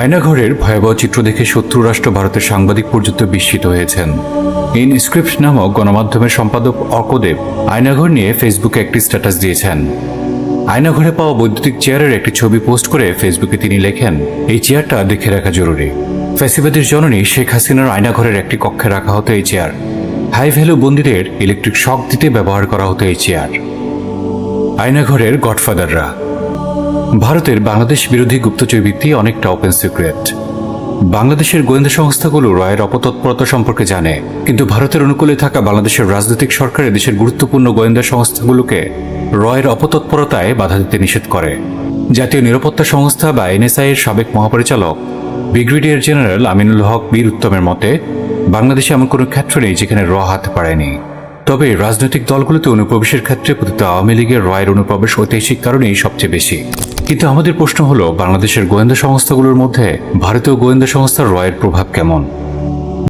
আয়নাঘরের ভয়াবহ চিত্র দেখে শত্রু রাষ্ট্র ভারতের সাংবাদিক পর্যন্ত বিস্মিত হয়েছেন। ইনস্ক্রিপ্ট নামক গণমাধ্যমের সম্পাদক অর্কদেব আয়নাঘর নিয়ে ফেসবুকে একটি স্ট্যাটাস দিয়েছেন। আয়নাঘরে পাওয়া বৈদ্যুতিক চেয়ারের একটি ছবি পোস্ট করে ফেসবুকে তিনি লেখেন, এই চেয়ারটা দেখে রাখা জরুরি। ফ্যাসিবাদের জননী শেখ হাসিনার আয়নাঘরের একটি কক্ষে রাখা হতো এই চেয়ার। হাই ভ্যালু বন্দীদের ইলেকট্রিক শক দিতে ব্যবহার করা হতো এই চেয়ার। আয়নাঘরের গডফাদাররা। ভারতের বাংলাদেশ বিরোধী গুপ্তচর বৃত্তি অনেকটা ওপেন সিক্রেট। বাংলাদেশের গোয়েন্দা সংস্থাগুলো রয়ের অপতৎপরতা সম্পর্কে জানে, কিন্তু ভারতের অনুকূলে থাকা বাংলাদেশের রাজনৈতিক সরকারে দেশের গুরুত্বপূর্ণ গোয়েন্দা সংস্থাগুলোকে রয়ের অপতৎপরতায় বাধা দিতে নিষেধ করে। জাতীয় নিরাপত্তা সংস্থা বা এনএসআই এর সাবেক মহাপরিচালক ব্রিগেডিয়ার জেনারেল আমিনুল হক বীর উত্তমের মতে, বাংলাদেশে এমন কোনো ক্ষেত্র নেই যেখানে হাতে পারেনি। তবে রাজনৈতিক দলগুলোতে অনুপ্রবেশের ক্ষেত্রে পতিত আওয়ামী লীগের রয়ের অনুপ্রবেশ ঐতিহাসিক কারণেই সবচেয়ে বেশি। কিন্তু আমাদের প্রশ্ন হলো, বাংলাদেশের গোয়েন্দা সংস্থাগুলোর মধ্যে ভারতীয় গোয়েন্দা সংস্থার রয়ের প্রভাব কেমন?